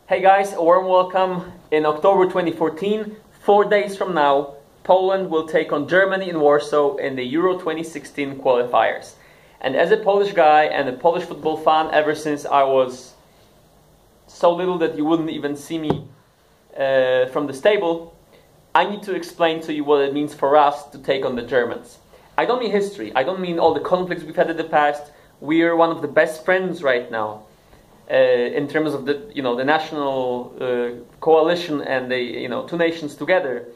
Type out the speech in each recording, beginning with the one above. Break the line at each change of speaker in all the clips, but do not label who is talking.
Hey guys, a warm welcome. In October 2014, 4 days from now, Poland will take on Germany in Warsaw in the Euro 2016 qualifiers. And as a Polish guy and a Polish football fan ever since I was so little that you wouldn't even see me from the stable, I need to explain to you what it means for us to take on the Germans. I don't mean history, I don't mean all the conflicts we've had in the past. We are one of the best friends right now. In terms of the national coalition and the two nations together,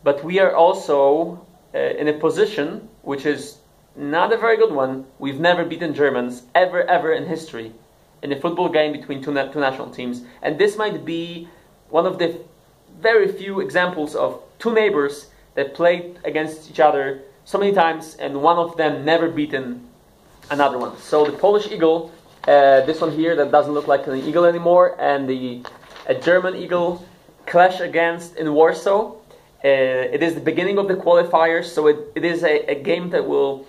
but we are also in a position which is not a very good one. We've never beaten Germans ever in history in a football game between two national teams, and this might be one of the very few examples of two neighbors that played against each other so many times, and one of them never beaten another one. So the Polish Eagle. This one here that doesn't look like an eagle anymore, and a German eagle clash against in Warsaw. It is the beginning of the qualifiers, so it is a game that will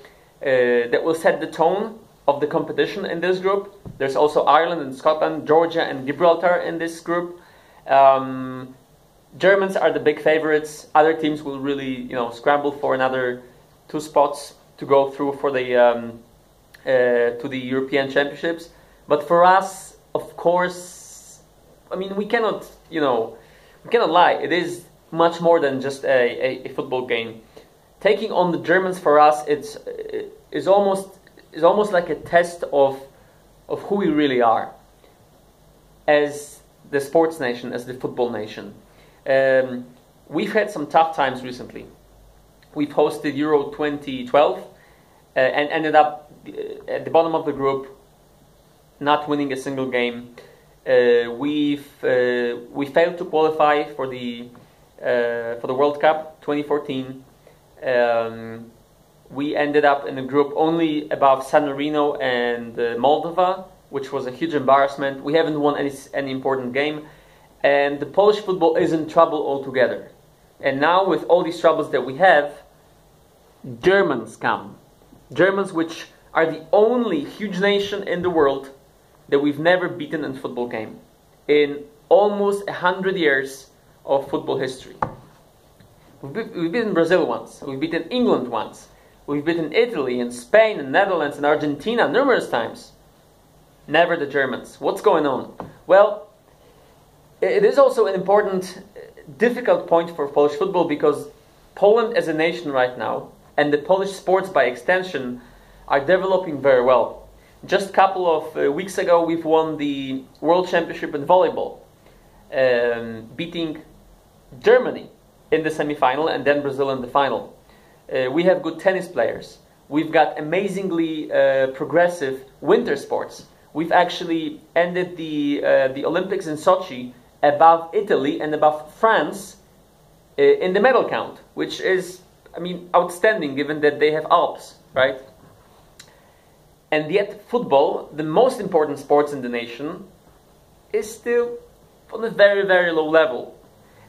set the tone of the competition in this group. There's also Ireland and Scotland, Georgia and Gibraltar in this group. Germans are the big favorites. Other teams will really scramble for another 2 spots to go through for the to the European Championships. But for us, of course, I mean, we cannot lie. It is much more than just a football game. Taking on the Germans for us, is almost like a test of who we really are as the sports nation, as the football nation. We've had some tough times recently. We've hosted Euro 2012 and ended up at the bottom of the group, not winning a single game. We failed to qualify for the World Cup 2014. We ended up in a group only above San Marino and Moldova, which was a huge embarrassment. We haven't won any important game, and the Polish football is in trouble altogether. And now, with all these troubles that we have, Germans come. Germans, which are the only huge nation in the world that we've never beaten in a football game in almost 100 years of football history. We've beaten Brazil once, we've beaten England once, we've beaten Italy and Spain and Netherlands and Argentina numerous times. Never the Germans. What's going on? Well, it is also an important, difficult point for Polish football, because Poland as a nation right now, and the Polish sports by extension, are developing very well. Just a couple of weeks ago, we've won the World Championship in volleyball, beating Germany in the semi-final and then Brazil in the final. We have good tennis players. We've got amazingly progressive winter sports. We've actually ended the Olympics in Sochi above Italy and above France in the medal count, which is, I mean, outstanding given that they have Alps, right? And yet football, the most important sports in the nation, is still on a very low level.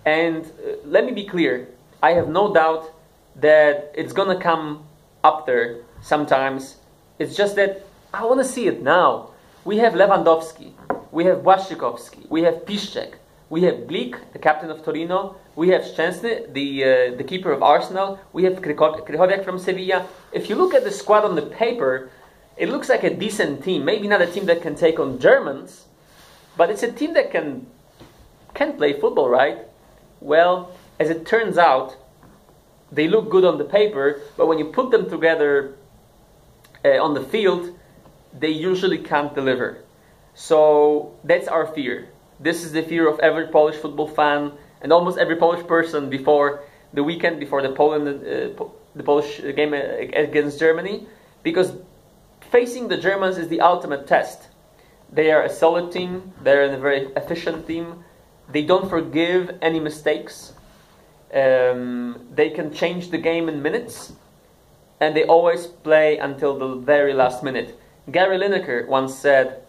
And let me be clear, I have no doubt that it's gonna come up there sometimes. It's just that I want to see it now. We have Lewandowski, we have Błaszczykowski, we have Piszczek, we have Glik, the captain of Torino, we have Szczęsny, the keeper of Arsenal, we have Krychowiak from Sevilla. If you look at the squad on the paper, it looks like a decent team. Maybe not a team that can take on Germans, but it's a team that can play football, right? Well, as it turns out, they look good on the paper, but when you put them together on the field, they usually can't deliver. So that's our fear. This is the fear of every Polish football fan and almost every Polish person before the weekend, before the Polish game against Germany, because facing the Germans is the ultimate test. They are a solid team. They're a very efficient team. They don't forgive any mistakes. They can change the game in minutes, and they always play until the very last minute. Gary Lineker once said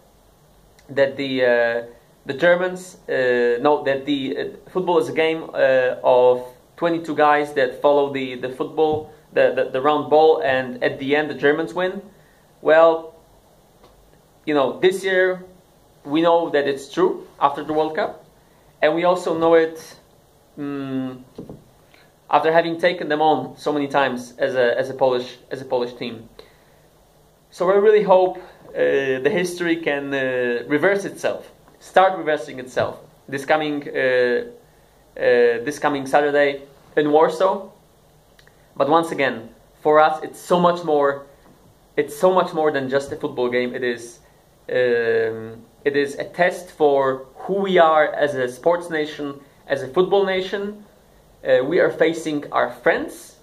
that the Germans that the football is a game of 22 guys that follow the football, the round ball, and at the end the Germans win. Well, this year we know that it's true after the World Cup, and we also know it after having taken them on so many times as a Polish team. So I really hope the history can start reversing itself this coming Saturday in Warsaw. But once again, for us, it's so much more. It's so much more than just a football game. It is a test for who we are as a sports nation, as a football nation. We are facing our friends.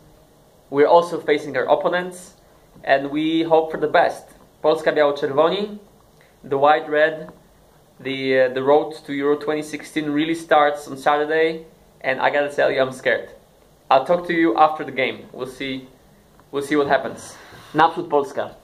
We're also facing our opponents, and we hope for the best. Polska biało-czerwoni, the white red. The road to Euro 2016 really starts on Saturday, and I gotta tell you, I'm scared. I'll talk to you after the game. We'll see what happens. Naprzód Polska.